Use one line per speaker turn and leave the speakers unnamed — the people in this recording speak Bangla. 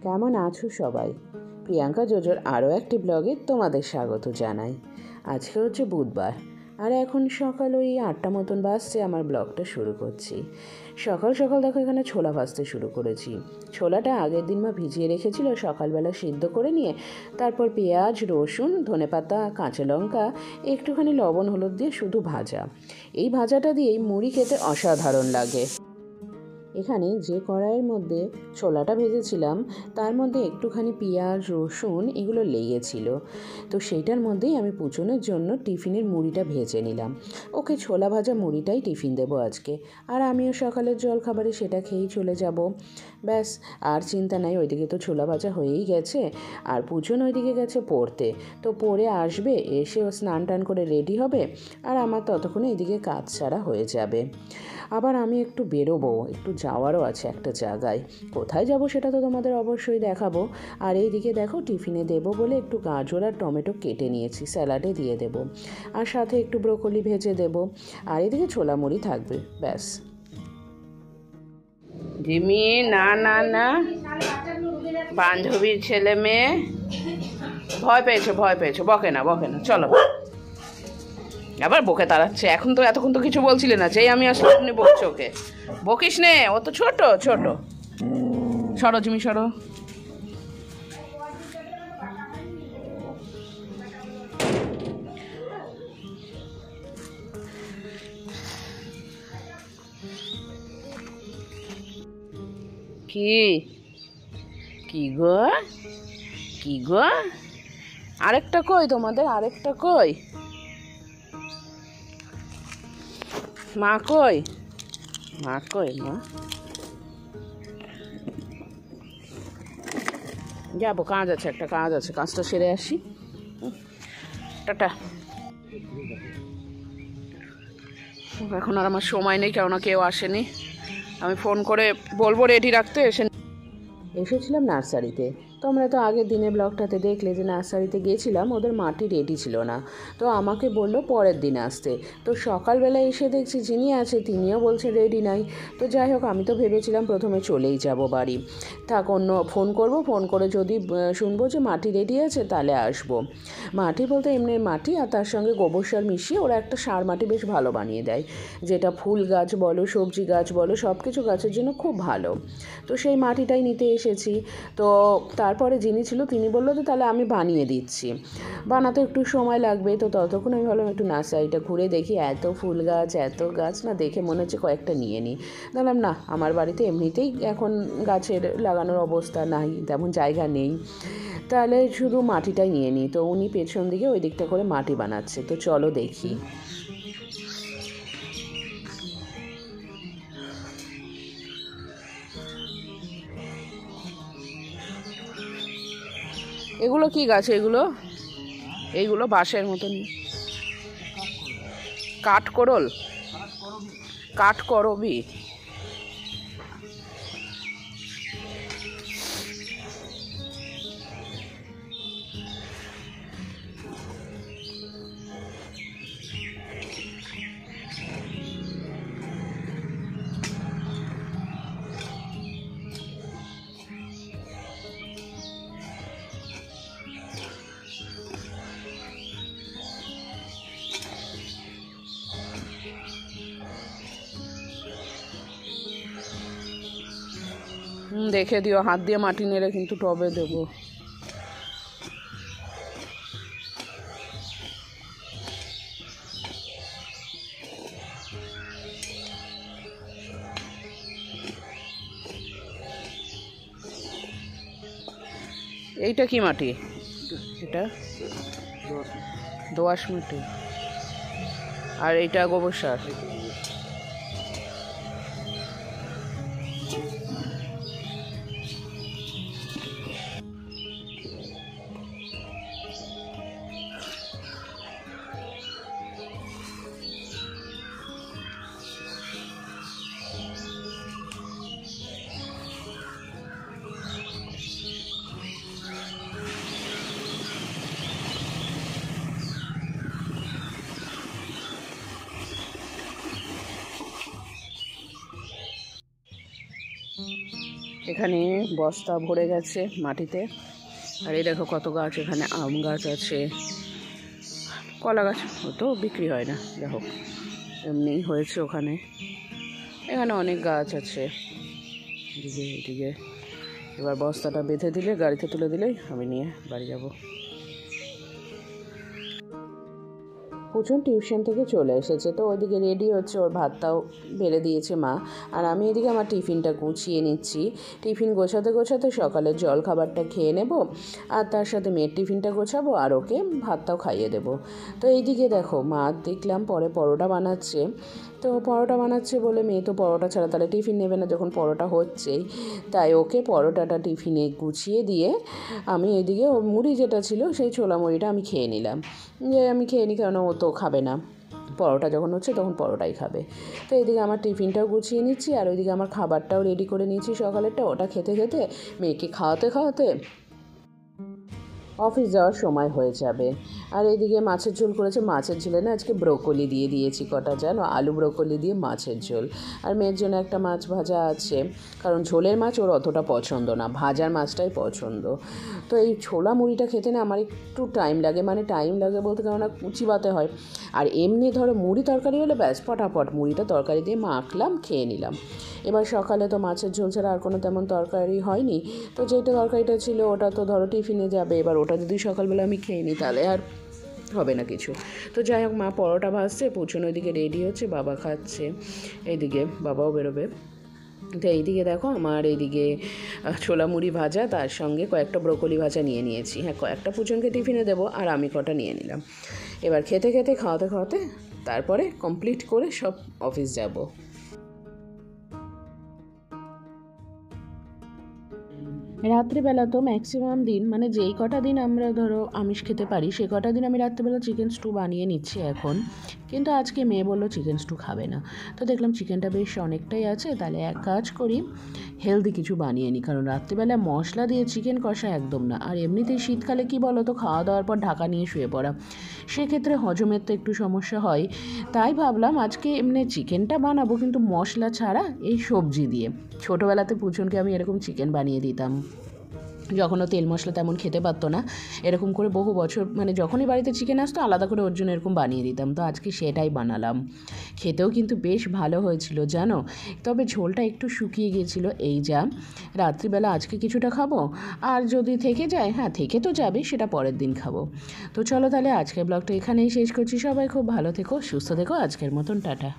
কেমন আছো সবাই? প্রিয়াঙ্কা জোজোর আরও একটি ব্লগে তোমাদের স্বাগত জানাই। আজকে হচ্ছে বুধবার, আর এখন সকাল ওই 8টা মতন বাজছে। আমার ব্লগটা শুরু করছি। সকাল সকাল দেখো এখানে ছোলা ভাজতে শুরু করেছি। ছোলাটা আগের দিন মা ভিজিয়ে রেখেছিল, সকালবেলা সিদ্ধ করে নিয়ে তারপর পেঁয়াজ, রসুন, ধনেপাতা, কাঁচা লঙ্কা, একটুখানি লবণ হলুদ দিয়ে শুধু ভাজা। এই ভাজাটা দিয়েই মুড়ি খেতে অসাধারণ লাগে। এখানে যে কড়াইয়ের মধ্যে ছোলাটা ভেজেছিলাম তার মধ্যে একটুখানি পেঁয়াজ, রসুন এগুলো লেগেছিল, তো সেইটার মধ্যেই আমি পুচনের জন্য টিফিনের মুড়িটা ভেজে নিলাম। ওকে ছোলা ভাজা মুড়িটাই টিফিন দেবো আজকে, আর আমিও সকালের জলখাবারে সেটা খেয়েই চলে যাব। ব্যাস, আর চিন্তা নাই। ওইদিকে তো ছোলা ভাজা হয়েই গেছে, আর পুচন ওইদিকে গেছে পড়তে। তো পড়ে আসবে, এসে ও স্নান টান করে রেডি হবে, আর আমার ততক্ষণে এদিকে কাজ ছাড়া হয়ে যাবে। আবার আমি একটু বেরোবো, একটু যাওয়ারও আছে একটা জায়গায়। কোথায় যাব সেটা তো তোমাদের অবশ্যই দেখাবো। আর এইদিকে দেখো টিফিনে দেবো বলে একটু গাজর আর টমেটো কেটে নিয়েছি, স্যালাডে দিয়ে দেব, আর সাথে একটু ব্রোকলি ভেজে দেব, আর এদিকে ছোলা মুড়ি থাকবে। ব্যাস। জিমি, না না না, বান্ধবীর ছেলে মেয়ে ভয় পেয়েছো, বকে না, চলো। আবার বকে তাড়াচ্ছে। এতক্ষণ তো কিছু বলছিলে না, যেই আমি আসলে আপনি বকছো ওকে। বকিস নে, ও তো ছোট। সরো জিমি, সরো। কি গো আরেকটা কই তোমাদের? আরেকটা কই? মা কই? মা যাবো, একটা কাজ আছে, কাজটা সেরে আসি। টাটা। এখন আর আমার সময় নেই, কেননা কেউ আসেনি। আমি ফোন করে বলবো রেডি রাখতে। এসেছিলাম নার্সারিতে। তোমরা তো আগের দিনে ব্লগটাতে দেখলে যে নার্সারিতে গিয়েছিলাম, ওদের মাটি রেডি ছিল না, তো আমাকে বললো পরের দিন আসতে। তো সকালবেলা এসে দেখছি যিনি আছে তিনিও বলছে রেডি নাই। তো যাই হোক, আমি তো ভেবেছিলাম প্রথমে চলেই যাব বাড়ি, থাক অন্য ফোন করে যদি শুনবো যে মাটি রেডি আছে তাহলে আসবো। মাটি বলতে এমনি মাটি, আর তার সঙ্গে গোবর সার মিশিয়ে ওরা একটা সার মাটি বেশ ভালো বানিয়ে দেয়, যেটা ফুল গাছ বলো, সবজি গাছ বলো, সব কিছু গাছের জন্য খুব ভালো। তো সেই মাটিটাই নিতে এসেছি। তো তারপরে যিনি ছিল তিনি বললো যে তাহলে আমি বানিয়ে দিচ্ছি, বানাতে একটু সময় লাগবে। তো ততক্ষণ আমি ভাবলাম একটু নার্সারিটা ঘুরে দেখি, এত ফুল গাছ না দেখে মনে হচ্ছে কয়েকটা নিয়ে নিই। দেখলাম না, আমার বাড়িতে এমনিতেই এখন গাছের লাগানোর অবস্থা নাই, তেমন জায়গা নেই, তাহলে শুধু মাটিটাই নিয়ে নিই। তো উনি পেছন দিকে ওই দিকটা করে মাটি বানাচ্ছে, তো চলো দেখি। এগুলো কি গাছ? এইগুলো বাঁশের মতন। কাঠকরবি। দেখে দিও, হাত দিয়ে মাটি নেড়ে কিন্তু টবে দেবো। এইটা কি মাটি? এটা দোআঁশ মাটি, আর এইটা গোবর সার। এখানে বস্তা ভরে গেছে মাটিতে। আর এই দেখো কত গাছ, এখানে আম গাছ আছে, কলা গাছ তো বিক্রি হয় না, দেখো এমনি হয়েছে ওখানে। এখানে অনেক গাছ আছে এদিকে এদিকে। এবার বস্তাটা বেঁধে দিলে, গাড়িতে তুলে দিলেই আমি নিয়ে বাড়ি যাব। পুচুন টিউশন থেকে চলে এসেছে, তো ওইদিকে রেডি হচ্ছে, ওর ভাতটাও বেড়ে দিয়েছে মা। আর আমি এদিকে আমার টিফিনটা গুছিয়ে নিচ্ছি। টিফিন গোছাতে গোছাতে সকালের জল খাবারটা খেয়ে নেব, আর তার সাথে মেয়ের টিফিনটা গোছাবো, আর ওকে ভাতটাও খাইয়ে দেবো। তো এইদিকে দেখো মা দেখলাম পরে পরোটা বানাচ্ছে। তো পরোটা বানাচ্ছে বলে মেয়ে তো পরোটা ছাড়া তাহলে টিফিন নেবে না, যখন পরোটা হচ্ছেই, তাই ওকে পরোটাটা টিফিনে গুছিয়ে দিয়ে আমি এদিকে ও মুড়ি যেটা ছিল সেই ছোলা মুড়িটা আমি খেয়ে নিলাম। যে আমি খেয়ে নিই, কারণ ও তো খাবে না, পরোটা যখন হচ্ছে তখন পরোটাই খাবে। তো এইদিকে আমার টিফিনটাও গুছিয়ে নিচ্ছি, আর ওইদিকে আমার খাবারটাও রেডি করে নিচ্ছি সকালেরটা। ওটা খেতে খেতে মেয়েকে খাওয়াতে খাওয়াতে অফিস যাওয়ার সময় হয়ে যাবে। আর এইদিকে মাছের ঝোল করেছে, মাছের ঝোলে না আজকে ব্রোকলি দিয়ে দিয়েছি কটা, জানো, আলু ব্রোকলি দিয়ে মাছের ঝোল। আর মেয়ের জন্য একটা মাছ ভাজা আছে, কারণ ঝোলের মাছ ওর অতটা পছন্দ না, ভাজার মাছটাই পছন্দ। তো এই ছোলা মুড়িটা খেতে না আমার একটু টাইম লাগে, মানে টাইম লাগে বলতে কেননা কুচিবাতে হয়। আর এমনি ধরো মুড়ি তরকারি হলে ব্যাস ফটাফট মুড়িটা তরকারি দিয়ে মাখলাম, খেয়ে নিলাম। এবার সকালে তো মাছের ঝোল ছাড়া আর কোনো তেমন তরকারি হয়নি, তো যেটা তরকারিটা ছিল ওটা তো ধরো টিফিনে যাবে। এবার ওটা যদি সকালবেলা আমি খেয়ে নিই তাহলে আর হবে না কিছু। তো যাই হোক, মা পরোটা ভাজছে, পুচন ওইদিকে রেডি হচ্ছে, বাবা খাচ্ছে, এইদিকে বাবাও বেরোবে। তো এইদিকে দেখো আমার এইদিকে ছোলা মুড়ি ভাজা, তার সঙ্গে কয়েকটা ব্রোকলি ভাজা নিয়ে নিয়েছি। হ্যাঁ, কয়েকটা পুচনকে টিফিনে দেবো, আর আমি কটা নিয়ে নিলাম। এবার খেতে খেতে খাওয়াতে খাওয়াতে তারপরে কমপ্লিট করে সব অফিস যাব। রাত্রিবেলা তো ম্যাক্সিমাম দিন, মানে যেই কটা দিন আমরা ধরো আমিষ খেতে পারি সে কটা দিন আমি রাত্রিবেলা চিকেন স্টু বানিয়ে নিচ্ছি এখন। কিন্তু আজকে মেয়ে বললো চিকেন স্টু খাবে না, তো দেখলাম চিকেনটা বেশ অনেকটাই আছে, তাহলে এক কাজ করি হেলদি কিছু বানিয়ে নিই, কারণ রাত্রিবেলা মশলা দিয়ে চিকেন কষা একদম না। আর এমনিতেই শীতকালে কি বলো তো, খাওয়া দাওয়ার পর ঢাকা নিয়ে শুয়ে পড়া, সেক্ষেত্রে হজমের তো একটু সমস্যা হয়। তাই ভাবলাম আজকে এমনি চিকেনটা বানাবো কিন্তু মশলা ছাড়া, এই সবজি দিয়ে। ছোটোবেলাতে পুচনকে আমি এরকম চিকেন বানিয়ে দিতাম, যখনও তেল মশলা তেমন খেতে পারতো না, এরকম করে বহু বছর, মানে যখনই বাড়িতে চিকেন আসতো আলাদা করে ওর জন্য এরকম বানিয়ে দিতাম। তো আজকে সেটাই বানালাম, খেতেও কিন্তু বেশ ভালো হয়েছিল জানো। তবে ঝোলটা একটু শুকিয়ে গিয়েছিল, এই যা। রাত্রিবেলা আজকে কিছুটা খাবো, আর যদি থেকে যায়, হ্যাঁ থেকে তো যাবে, সেটা পরের দিন খাবো। তো চলো তাহলে আজকের ব্লগটা এখানেই শেষ করছি। সবাই খুব ভালো থেকো, সুস্থ থেকো, আজকের মতন টাটা।